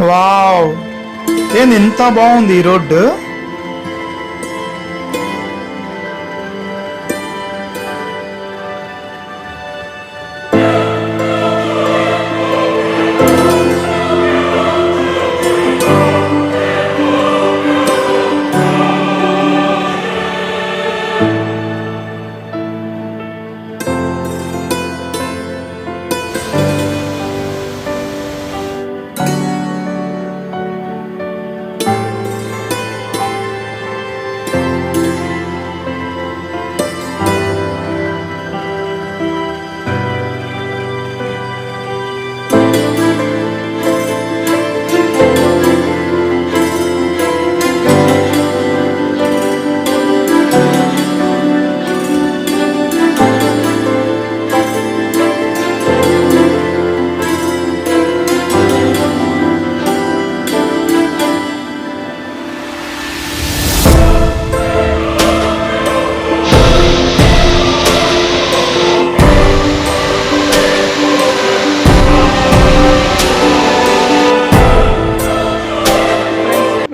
Wow, ఏంది ఇంత బాగుంది ఈ road.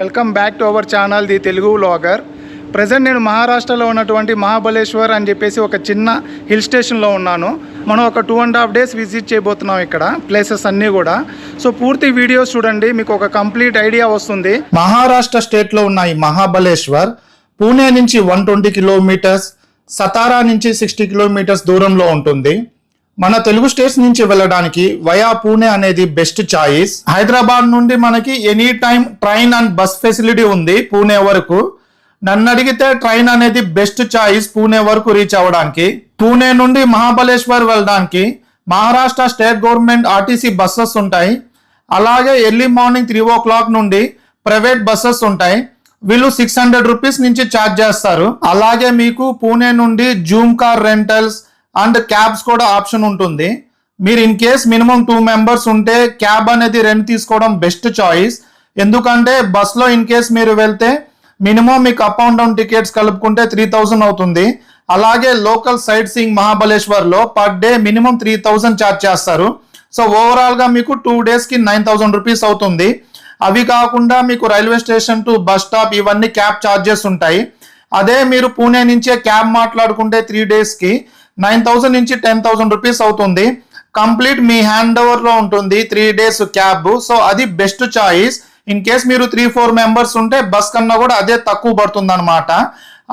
Welcome back to our channel the Telugu vlogger. Present నేను మహారాష్ట్రలో ఉన్నటువంటి మహాబలేశ్వర్ అని చెప్పేసి ఒక చిన్న హిల్ స్టేషన్లో ఉన్నాను. మనం ఒక 2.5 days విజిట్ చేయబోతున్నాం ఇక్కడ ప్లేసెస్ అన్నీ కూడా. సో పూర్తి వీడియోస్ చూడండి, మీకు ఒక కంప్లీట్ ఐడియా వస్తుంది. మహారాష్ట్ర స్టేట్లో ఉన్న ఈ మహాబలేశ్వర్ పూణే నుంచి 120 కిలోమీటర్స్, సతారా నుంచి 60 కిలోమీటర్స్ దూరంలో ఉంటుంది. మన తెలుగు స్టేట్స్ నుంచి వెళ్ళడానికి వయా పూణే అనేది బెస్ట్ చాయిస్. హైదరాబాద్ నుండి మనకి any time train and bus facility ఉంది పూణే వరకు. నన్ను అడిగితే ట్రైన్ అనేది బెస్ట్ చాయిస్ పూణే వరకు రీచ్ అవ్వడానికి. పూణే నుండి మహాబలేశ్వర్ వెళ్ళడానికి Maharashtra state government RTC buses ఉంటాయి. అలాగే ఎర్లీ మార్నింగ్ 3 o'clock నుండి ప్రైవేట్ బస్సెస్ ఉంటాయి. వీళ్ళు 600 రూపీస్ నుంచి ఛార్జ్ చేస్తారు. అలాగే మీకు పూణే నుండి Zoom car rentals and cabs కూడా ఆప్షన్ ఉంటుంది. మీరు ఇన్ కేస్ మినిమం 2 members ఉంటే క్యాబ్ అనేది రెంట్ తీసుకోవడం బెస్ట్ చాయిస్. ఎందుకంటే బస్లో ఇన్ కేస్ మీరు వెళ్తే మినిమం మీకు అప్ అండ్ డౌన్ టికెట్స్ కలుపుకుంటే 3000 అవుతుంది. అలాగే లోకల్ సైట్ సీయింగ్ మహాబలేశ్వర్లో పర్ డే మినిమం 3000 ఛార్జ్ చేస్తారు. సో ఓవరాల్గా మీకు 2 daysకి 9000 రూపీస్ అవుతుంది. అవి కాకుండా మీకు railway station to bus stop ఇవన్నీ క్యాబ్ ఛార్జెస్ ఉంటాయి. అదే మీరు పూణే నుంచే క్యాబ్ మాట్లాడుకుంటే 3 daysకి 9000 నుంచి 10,000 రూపీస్ అవుతుంది. కంప్లీట్ మీ హ్యాండ్ ఓవర్ లో ఉంటుంది 3 days క్యాబ్. సో అది బెస్ట్ చాయిస్. ఇన్ కేస్ మీరు 3-4 members ఉంటే బస్ కన్నా కూడా అదే తక్కువ పడుతుంది అనమాట.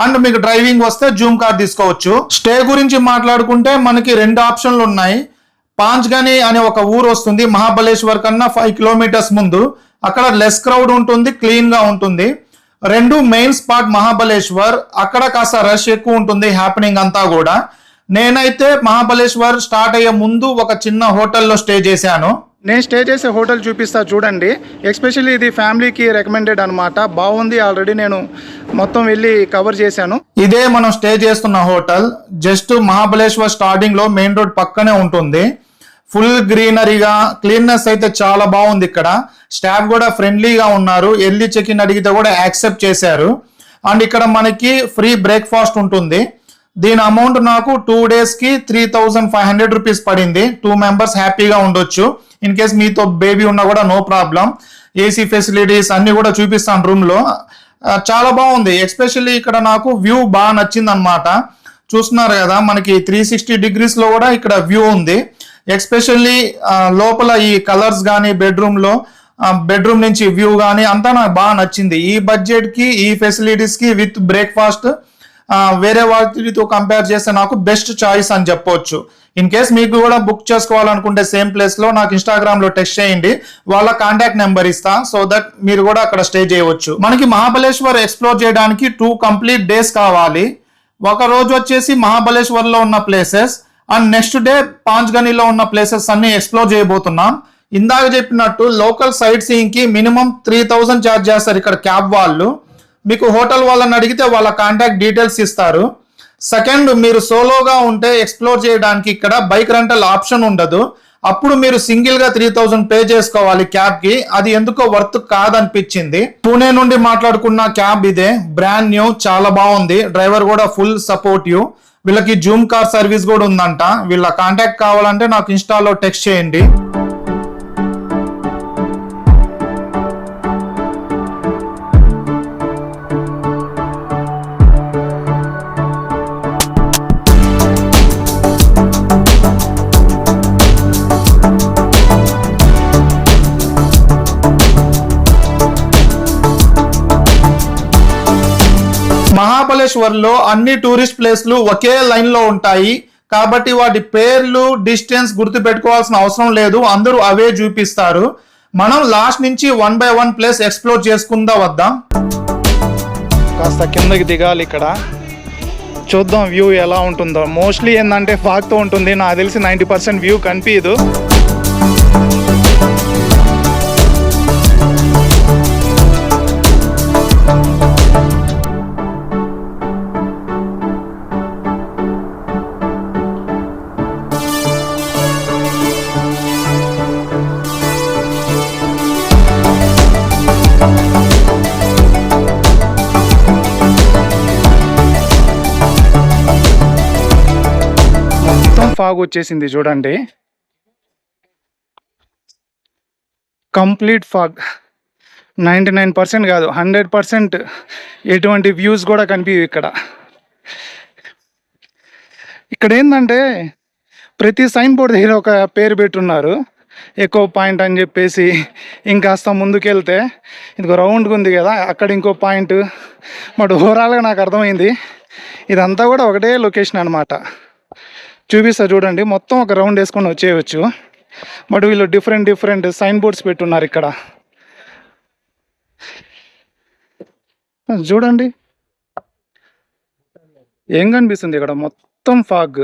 అండ్ మీకు డ్రైవింగ్ వస్తే జూమ్ కార్ తీసుకోవచ్చు. స్టే గురించి మాట్లాడుకుంటే మనకి 2 ఆప్షన్లు ఉన్నాయి. పాంచ్గని అనే ఒక ఊరు వస్తుంది మహాబలేశ్వర్ కన్నా 5 kilometers ముందు. అక్కడ లెస్ క్రౌడ్ ఉంటుంది, క్లీన్ గా ఉంటుంది. 2 మెయిన్ స్పాట్ మహాబలేశ్వర్, అక్కడ కాస్త రష్ ఎక్కువ ఉంటుంది, హ్యాపెనింగ్ అంతా కూడా. నేనైతే మహాబలేశ్వర్ స్టార్ట్ అయ్యే ముందు ఒక చిన్న హోటల్లో స్టే చేశాను. నేను స్టే చేసే హోటల్ చూపిస్తా చూడండి. ఎస్పెషల్లీ ఇది ఫ్యామిలీకి రికమెండెడ్ అనమాట. బాగుంది, ఆల్రెడీ నేను మొత్తం వెళ్ళి కవర్ చేశాను. ఇదే మనం స్టే చేస్తున్న హోటల్. జస్ట్ మహాబలేశ్వర్ స్టార్టింగ్ లో మెయిన్ రోడ్ పక్కనే ఉంటుంది. ఫుల్ గ్రీనరీగా, క్లీన్నెస్ అయితే చాలా బాగుంది ఇక్కడ. స్టాఫ్ కూడా ఫ్రెండ్లీగా ఉన్నారు. ఎర్లీ చెక్ ఇన్ అడిగితే కూడా యాక్సెప్ట్ చేశారు. అండ్ ఇక్కడ మనకి ఫ్రీ బ్రేక్ఫాస్ట్ ఉంటుంది. దీని అమౌంట్ నాకు 2 daysకి 3500 రూపీస్ పడింది. 2 members హ్యాపీగా ఉండొచ్చు. ఇన్ కేస్ మీతో బేబీ ఉన్నా కూడా నో ప్రాబ్లం. ఏసీ ఫెసిలిటీస్ అన్ని కూడా చూపిస్తాను రూమ్ లో. చాలా బాగుంది. ఎస్పెషల్లీ ఇక్కడ నాకు వ్యూ బాగా నచ్చింది అనమాట. చూస్తున్నారు కదా, మనకి 360 degrees లో కూడా ఇక్కడ వ్యూ ఉంది. ఎస్పెషల్లీ లోపల ఈ కలర్స్ కానీ బెడ్రూమ్ నుంచి వ్యూ కానీ అంతా నాకు బాగా నచ్చింది. ఈ బడ్జెట్ కి, ఈ ఫెసిలిటీస్ కి విత్ బ్రేక్ఫాస్ట్ వేరే వాటితో కంపేర్ చేస్తే నాకు బెస్ట్ చాయిస్ అని చెప్పొచ్చు. ఇన్ కేస్ మీకు కూడా బుక్ చేసుకోవాలనుకుంటే సేమ్ ప్లేస్ లో నాకు ఇన్స్టాగ్రామ్ లో టెక్స్ట్ చేయండి, వాళ్ళ కాంటాక్ట్ నెంబర్ ఇస్తా. సో దట్ మీరు కూడా అక్కడ స్టే చేయవచ్చు. మనకి మహాబలేశ్వర్ ఎక్స్ప్లోర్ చేయడానికి 2 complete days కావాలి. ఒక రోజు వచ్చేసి మహాబలేశ్వర్ లో ఉన్న ప్లేసెస్ అండ్ నెక్స్ట్ డే పాంచ్గనిలో ఉన్న ప్లేసెస్ అన్ని ఎక్స్ప్లోర్ చేయబోతున్నాం. ఇందాక చెప్పినట్టు లోకల్ సైట్ సీయింగ్ కి మినిమం 3000 ఛార్జ్ చేస్తారు ఇక్కడ క్యాబ్ వాళ్ళు. మీకు హోటల్ వాళ్ళని అడిగితే వాళ్ళ కాంటాక్ట్ డీటెయిల్స్ ఇస్తారు. సెకండ్, మీరు సోలోగా ఉంటే ఎక్స్ప్లోర్ చేయడానికి ఇక్కడ బైక్ రెంటల్ ఆప్షన్ ఉండదు. అప్పుడు మీరు సింగిల్ గా 3000 పే చేసుకోవాలి క్యాబ్ కి. అది ఎందుకో వర్త్ కాదనిపించింది. పూణే నుండి మాట్లాడుకున్న క్యాబ్ ఇదే, బ్రాండ్ న్యూ, చాలా బాగుంది. డ్రైవర్ కూడా ఫుల్ సపోర్టివ్. వీళ్ళకి జూమ్ కార్ సర్వీస్ కూడా ఉందంట. వీళ్ళ కాంటాక్ట్ కావాలంటే నాకు ఇన్స్టాలో టెక్స్ట్ చేయండి. మహాబలేశ్వర్లో అన్ని టూరిస్ట్ ప్లేస్లు ఒకే లైన్లో ఉంటాయి కాబట్టి వాటి పేర్లు డిస్టెన్స్ గుర్తు పెట్టుకోవాల్సిన అవసరం లేదు, అందరూ అవే చూపిస్తారు. మనం లాస్ట్ నుంచి 1 by 1 ప్లేస్ ఎక్స్ప్లోర్ చేసుకుందా వద్దాం. కాస్త కిందకి దిగాలి, ఇక్కడ చూద్దాం వ్యూ ఎలా ఉంటుందో. మోస్ట్లీ ఏంటంటే ఫాగ్తో ఉంటుంది, నాకు తెలిసి 90% వ్యూ కనిపించదు. ఫాగ్ వచ్చేసింది చూడండి, కంప్లీట్ ఫాగ్. 99% కాదు 100% ఎటువంటి వ్యూస్ కూడా కనిపించవు ఇక్కడ. ఇక్కడ ఏంటంటే ప్రతి సైన్ బోర్డ్ దగ్గర ఒక పేరు పెట్టున్నారు, ఎకో పాయింట్ అని చెప్పేసి. ఇంకాస్త ముందుకెళ్తే ఇదిగో రౌండ్గా ఉంది కదా, అక్కడ ఇంకో పాయింట్. బట్ ఓవరాల్గా నాకు అర్థమైంది ఇదంతా కూడా ఒకటే లొకేషన్ అనమాట. చూపిస్తా చూడండి, మొత్తం ఒక రౌండ్ వేసుకొని వచ్చేయచ్చు. బట్ వీళ్ళు డిఫరెంట్ సైన్ బోర్డ్స్ పెట్టున్నారు ఇక్కడ. చూడండి ఏం కనిపిస్తుంది ఇక్కడ, మొత్తం ఫాగ్.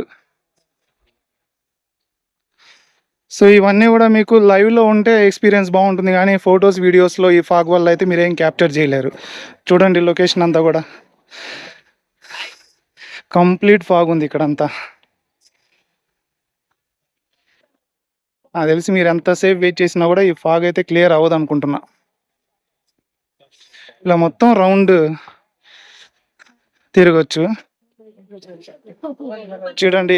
సో ఇవన్నీ కూడా మీకు లైవ్లో ఉంటే ఎక్స్పీరియన్స్ బాగుంటుంది, కానీ ఫొటోస్ వీడియోస్లో ఈ ఫాగ్ వల్ల అయితే మీరేం క్యాప్చర్ చేయలేరు. చూడండి లొకేషన్ అంతా కూడా కంప్లీట్ ఫాగ్ ఉంది ఇక్కడంతా. నాకు తెలిసి మీరు ఎంతసేపు వెయిట్ చేసినా కూడా ఈ ఫాగ్ అయితే క్లియర్ అవ్వదు అనుకుంటున్నా. ఇలా మొత్తం రౌండ్ తిరగచ్చు. చూడండి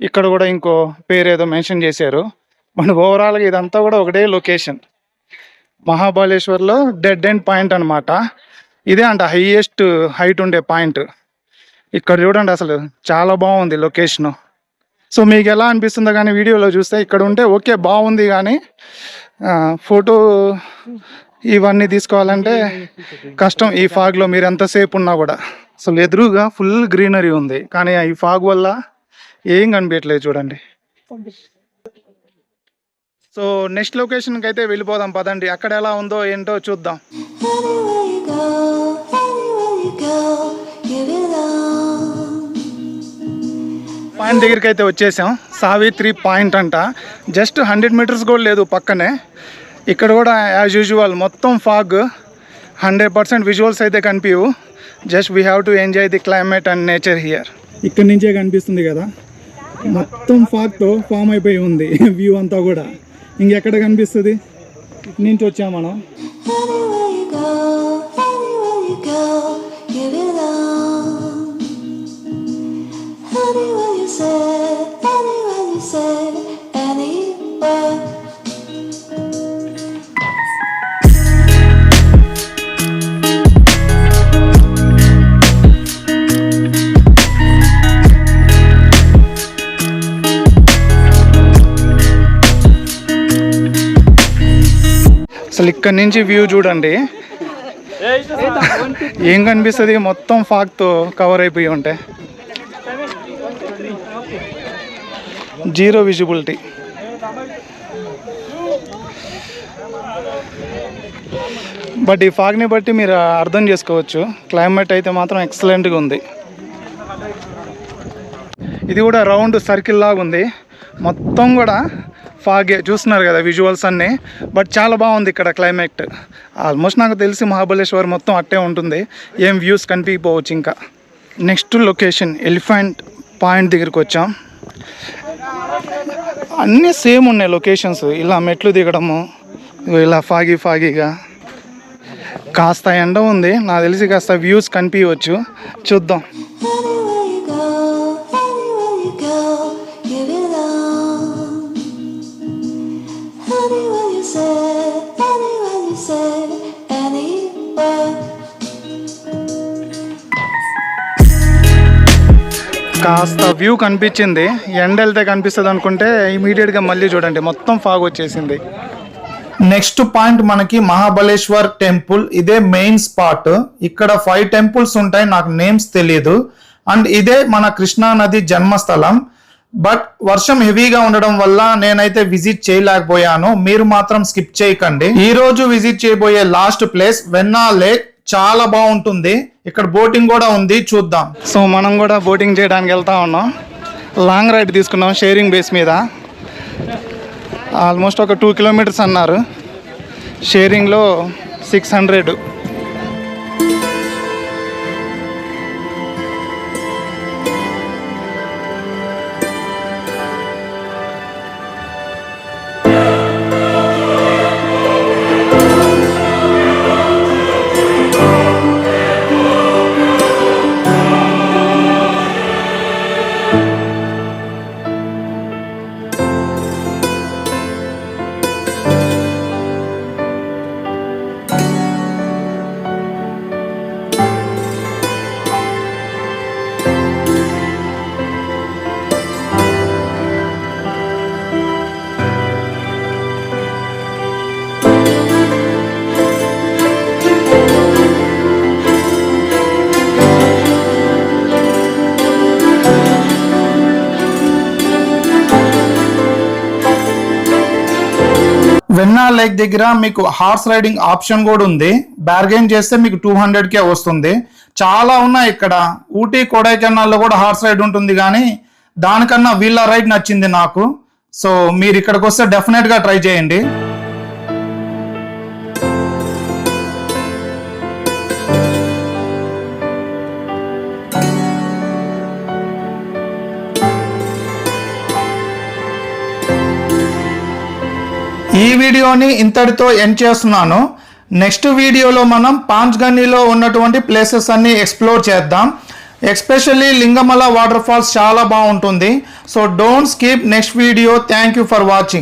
ఇక్కడ కూడా ఇంకో పేరు ఏదో మెన్షన్ చేశారు. మనకు ఓవరాల్గా ఇదంతా కూడా ఒకటే లొకేషన్, మహాబలేశ్వర్లో డెడ్ ఎండ్ పాయింట్ అనమాట. ఇదే అంట హైయెస్ట్ హైట్ ఉండే పాయింట్. ఇక్కడ చూడండి అసలు చాలా బాగుంది లొకేషను. సో మీకు ఎలా అనిపిస్తుందో కానీ వీడియోలో చూస్తే ఇక్కడ ఉంటే ఓకే బాగుంది, కానీ ఫోటో ఇవన్నీ తీసుకోవాలంటే కష్టం ఈ ఫాగ్లో. మీరు ఎంతసేపు ఉన్నా కూడా అసలు ఎదురుగా ఫుల్ గ్రీనరీ ఉంది, కానీ ఈ ఫాగ్ వల్ల ఏం కనిపించట్లేదు చూడండి. సో నెక్స్ట్ లొకేషన్కి అయితే వెళ్ళిపోదాం పదండి, అక్కడ ఎలా ఉందో ఏంటో చూద్దాం. పాయింట్ దగ్గరికి అయితే వచ్చేసాం, సావిత్రి పాయింట్ అంట. జస్ట్ 100 meters కూడా లేదు పక్కనే. ఇక్కడ కూడా యాజ్ యూజువల్ మొత్తం ఫాగ్, 100% విజువల్స్ అయితే కనిపించవు. Just we have to enjoy the climate and nature here. ఇక్కడ నుంచే కనిపిస్తుంది కదా, మొత్తం ఫాగ్తో ఫామ్ అయిపోయి ఉంది వ్యూ అంతా కూడా. ఇంకెక్కడ కనిపిస్తుంది, ఇటు నుంచి వచ్చాం మనం. అసలు ఇక్కడ నుంచి వ్యూ చూడండి ఏం కనిపిస్తుంది, మొత్తం ఫాగ్తో కవర్ అయిపోయి ఉంటే జీరో విజిబిలిటీ. బట్ ఈ ఫాగ్ని బట్టి మీరు అర్థం చేసుకోవచ్చు క్లైమేట్ అయితే మాత్రం ఎక్సలెంట్గా ఉంది. ఇది కూడా రౌండ్ సర్కిల్ లాగా ఉంది, మొత్తం కూడా ఫాగే. చూస్తున్నారు కదా విజువల్స్ అన్నీ. బట్ చాలా బాగుంది ఇక్కడ క్లైమేట్. ఆల్మోస్ట్ నాకు తెలిసి మహాబలేశ్వర్ మొత్తం అట్టే ఉంటుంది, ఏం వ్యూస్ కనిపించకపోవచ్చు. ఇంకా నెక్స్ట్ లొకేషన్ ఎలిఫెంట్ పాయింట్ దగ్గరికి వచ్చాం. అన్నీ సేమ్ ఉన్నాయి లొకేషన్స్. ఇలా మెట్లు దిగడము, ఇలా ఫాగీగా. కాస్త ఎండ ఉంది, నాకు తెలిసి కాస్త వ్యూస్ కనిపించవచ్చు. చూద్దాం. కాస్త వ్యూ కనిపించింది, ఎండ వెళ్తే కనిపిస్తుంది అనుకుంటే ఇమీడియట్గా మళ్ళీ చూడండి మొత్తం ఫాగ్ వచ్చేసింది. నెక్స్ట్ పాయింట్ మనకి మహాబలేశ్వర్ టెంపుల్. ఇదే మెయిన్ స్పాట్. ఇక్కడ 5 టెంపుల్స్ ఉంటాయి, నాకు నేమ్స్ తెలియదు. అండ్ ఇదే మన కృష్ణా నది జన్మస్థలం. బట్ వర్షం హెవీగా ఉండడం వల్ల నేనైతే విజిట్ చేయలేకపోయాను. మీరు మాత్రం స్కిప్ చేయకండి. ఈ రోజు విజిట్ చేయబోయే లాస్ట్ ప్లేస్ వెన్నా లేక్. చాలా బాగుంటుంది. ఇక్కడ బోటింగ్ కూడా ఉంది, చూద్దాం. సో మనం కూడా బోటింగ్ చేయడానికి వెళ్తా ఉన్నాం. లాంగ్ రైడ్ తీసుకున్నాం షేరింగ్ బేస్ మీద. ఆల్మోస్ట్ ఒక 2 కిలోమీటర్స్ అన్నారు. షేరింగ్లో 600. వెన్నా లేక్ దగ్గర మీకు హార్స్ రైడింగ్ ఆప్షన్ కూడా ఉంది. బార్గెన్ చేస్తే మీకు 200కే వస్తుంది. చాలా ఉన్నాయి ఇక్కడ. ఊటీ కొడైకెనాల్లో కూడా హార్స్ రైడ్ ఉంటుంది, కానీ దానికన్నా వీళ్ళ రైడ్ నచ్చింది నాకు. సో మీరు ఇక్కడికి వస్తే డెఫినెట్గా ట్రై చేయండి. ఈ వీడియోని ఇంతటితో ఎండ్ చేస్తున్నాను. నెక్స్ట్ వీడియోలో మనం పాంచ్గనీలో ఉన్నటువంటి ప్లేసెస్ అన్ని ఎక్స్ప్లోర్ చేద్దాం. ఎస్పెషల్లీ లింగమల వాటర్ ఫాల్స్ చాలా బాగుంటుంది. So don't skip next video. Thank you for watching.